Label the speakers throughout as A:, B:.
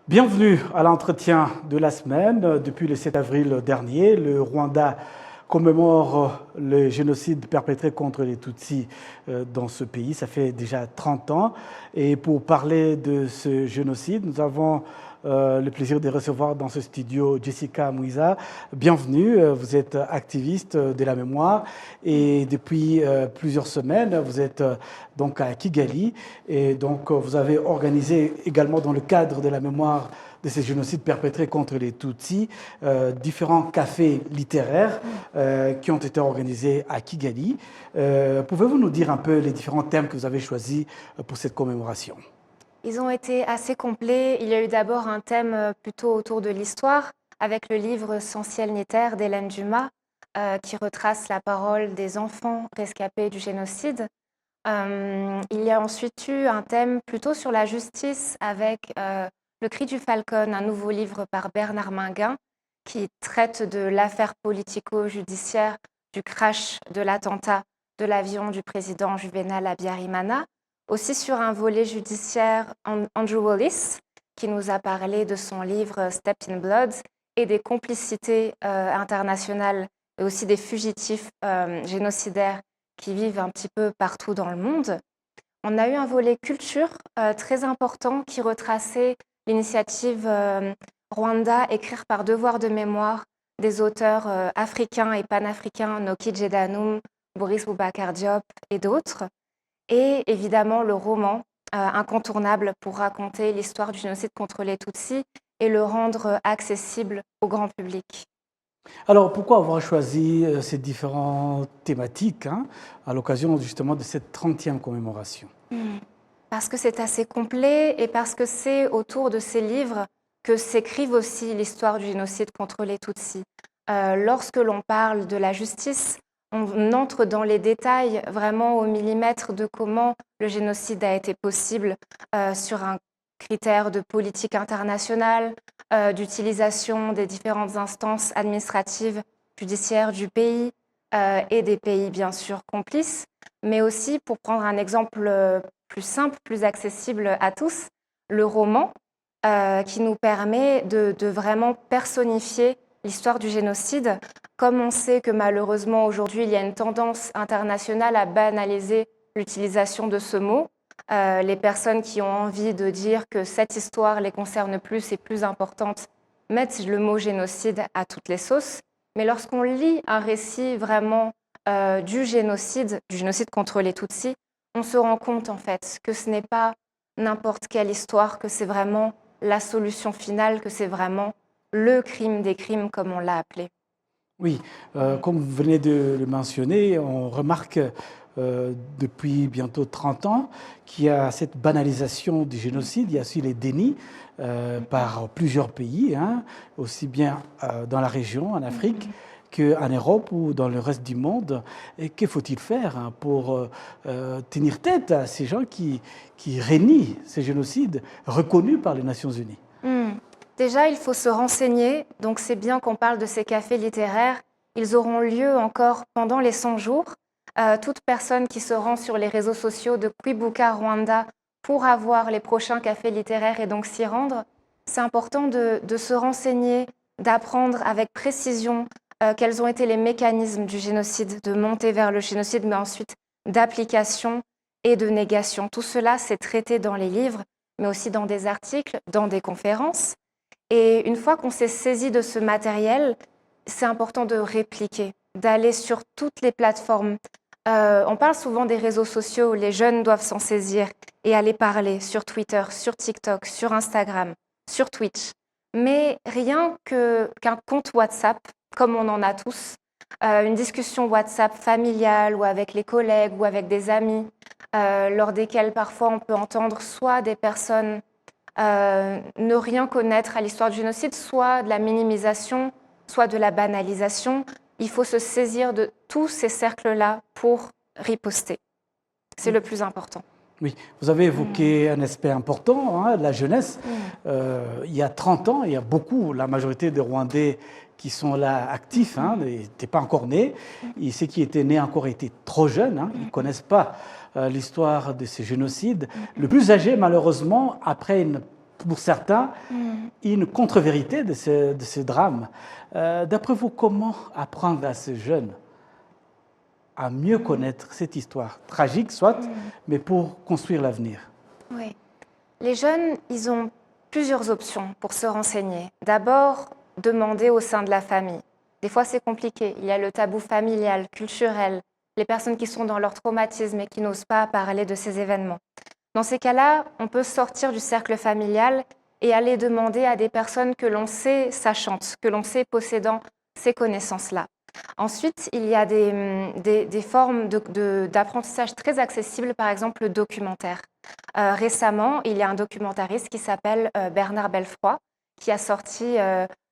A: Bienvenue à l'entretien de la semaine. Depuis le 7 avril dernier, le Rwanda commémore le génocide perpétré contre les Tutsis dans ce pays. Ça fait déjà 30 ans. Et pour parler de ce génocide, nous avons le plaisir de recevoir dans ce studio Jessica Mouiza. Bienvenue, vous êtes activiste de la mémoire et depuis plusieurs semaines, vous êtes donc à Kigali et donc vous avez organisé également dans le cadre de la mémoire de ces génocides perpétrés contre les Tutsis, différents cafés littéraires qui ont été organisés à Kigali. Pouvez-vous nous dire un peu les différents thèmes que vous avez choisis pour cette commémoration ?
B: Ils ont été assez complets. Il y a eu d'abord un thème plutôt autour de l'histoire, avec le livre Sans ciel ni terre d'Hélène Dumas, qui retrace la parole des enfants rescapés du génocide. Il y a ensuite eu un thème plutôt sur la justice, avec Le cri du falcon, un nouveau livre par Bernard Minguin, qui traite de l'affaire politico-judiciaire du crash de l'attentat de l'avion du président Juvénal Habyarimana. Aussi sur un volet judiciaire, Andrew Wallis, qui nous a parlé de son livre Stepped in Blood et des complicités internationales et aussi des fugitifs génocidaires qui vivent un petit peu partout dans le monde. On a eu un volet culture très important qui retraçait l'initiative Rwanda Écrire par devoir de mémoire des auteurs africains et panafricains, Noki Djedanoum, Boris Boubacar Diop et d'autres. Et évidemment le roman incontournable pour raconter l'histoire du génocide contre les Tutsis et le rendre accessible au grand public.
A: Alors, pourquoi avoir choisi ces différentes thématiques à l'occasion justement de cette 30e commémoration ?
B: Parce que c'est assez complet et parce que c'est autour de ces livres que s'écrivent aussi l'histoire du génocide contre les Tutsis. Lorsque l'on parle de la justice, on entre dans les détails vraiment au millimètre de comment le génocide a été possible sur un critère de politique internationale, d'utilisation des différentes instances administratives, judiciaires du pays et des pays bien sûr complices, mais aussi pour prendre un exemple plus simple, plus accessible à tous, le roman qui nous permet de vraiment personnifier l'histoire du génocide. Comme on sait que malheureusement aujourd'hui il y a une tendance internationale à banaliser l'utilisation de ce mot, les personnes qui ont envie de dire que cette histoire les concerne plus et plus importante mettent le mot génocide à toutes les sauces. Mais lorsqu'on lit un récit vraiment du génocide contre les Tutsis, on se rend compte en fait que ce n'est pas n'importe quelle histoire, que c'est vraiment la solution finale, que c'est vraiment le crime des crimes, comme on l'a appelé.
A: Oui, comme vous venez de le mentionner, on remarque depuis bientôt 30 ans qu'il y a cette banalisation du génocide, il y a aussi les dénis par plusieurs pays, aussi bien dans la région, en Afrique, qu'en Europe ou dans le reste du monde. Et que faut-il faire pour tenir tête à ces gens qui renient ces génocides reconnus par les Nations Unies ?
B: Déjà, il faut se renseigner, donc c'est bien qu'on parle de ces cafés littéraires. Ils auront lieu encore pendant les 100 jours. Toute personne qui se rend sur les réseaux sociaux de Kwibuka Rwanda pourra voir les prochains cafés littéraires et donc s'y rendre. C'est important de se renseigner, d'apprendre avec précision quels ont été les mécanismes du génocide, de monter vers le génocide, mais ensuite d'application et de négation. Tout cela, c'est traité dans les livres, mais aussi dans des articles, dans des conférences. Et une fois qu'on s'est saisi de ce matériel, c'est important de répliquer, d'aller sur toutes les plateformes. On parle souvent des réseaux sociaux, les jeunes doivent s'en saisir et aller parler sur Twitter, sur TikTok, sur Instagram, sur Twitch. Mais rien qu'un compte WhatsApp, comme on en a tous, une discussion WhatsApp familiale ou avec les collègues ou avec des amis, lors desquels parfois on peut entendre soit des personnes ne rien connaître à l'histoire du génocide, soit de la minimisation, soit de la banalisation. Il faut se saisir de tous ces cercles-là pour riposter. C'est le plus important.
A: Oui, vous avez évoqué un aspect important, la jeunesse. Il y a 30 ans, il y a la majorité des Rwandais qui sont là actifs, n'étaient pas encore nés. Et ceux qui étaient nés encore étaient trop jeunes, ils ne connaissent pas l'histoire de ces génocides. Le plus âgé, malheureusement, après une pour certains, une contre-vérité de ce drame. D'après vous, comment apprendre à ces jeunes à mieux connaître cette histoire tragique, soit, mais pour construire l'avenir?
B: Oui. Les jeunes, ils ont plusieurs options pour se renseigner. D'abord, demander au sein de la famille. Des fois, c'est compliqué. Il y a le tabou familial, culturel, les personnes qui sont dans leur traumatisme et qui n'osent pas parler de ces événements. Dans ces cas-là, on peut sortir du cercle familial et aller demander à des personnes que l'on sait sachantes, que l'on sait possédant ces connaissances-là. Ensuite, il y a des formes d'apprentissage très accessibles, par exemple le documentaire. Récemment, il y a un documentariste qui s'appelle Bernard Belfroid, qui a sorti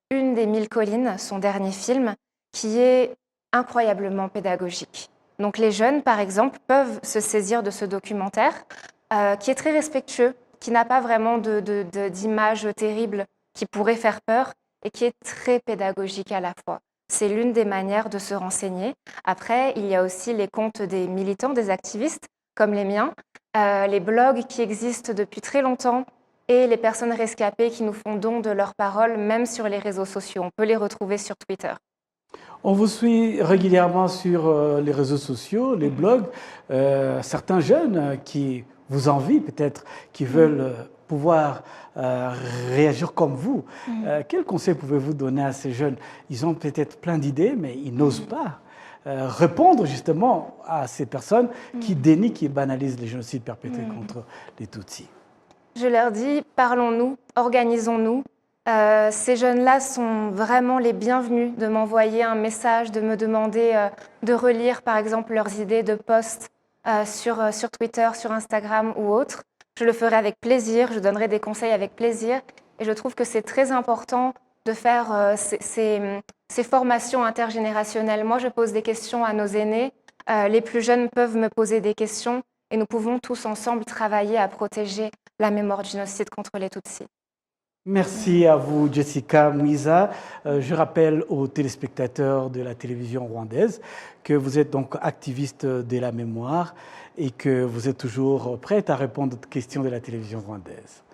B: Une des 1000 collines, son dernier film, qui est incroyablement pédagogique. Donc les jeunes, par exemple, peuvent se saisir de ce documentaire, qui est très respectueux, qui n'a pas vraiment d'images terribles qui pourraient faire peur et qui est très pédagogique à la fois. C'est l'une des manières de se renseigner. Après, il y a aussi les comptes des militants, des activistes, comme les miens, les blogs qui existent depuis très longtemps et les personnes rescapées qui nous font don de leurs paroles, même sur les réseaux sociaux. On peut les retrouver sur Twitter.
A: On vous suit régulièrement sur les réseaux sociaux, les blogs. Certains jeunes qui vous envient peut-être, qui veulent pouvoir réagir comme vous. Quel conseil pouvez-vous donner à ces jeunes? Ils ont peut-être plein d'idées, mais ils n'osent pas répondre justement à ces personnes qui dénient, qui banalisent les génocides perpétrés contre les Tutsis.
B: Je leur dis, parlons-nous, organisons-nous. Ces jeunes-là sont vraiment les bienvenus de m'envoyer un message, de me demander de relire par exemple leurs idées de posts sur Twitter, sur Instagram ou autre. Je le ferai avec plaisir, je donnerai des conseils avec plaisir et je trouve que c'est très important de faire ces formations intergénérationnelles. Moi, je pose des questions à nos aînés, les plus jeunes peuvent me poser des questions et nous pouvons tous ensemble travailler à protéger la mémoire du génocide contre les Tutsis.
A: Merci à vous, Jessica Mwiza. Je rappelle aux téléspectateurs de la télévision rwandaise que vous êtes donc activiste de la mémoire et que vous êtes toujours prête à répondre aux questions de la télévision rwandaise.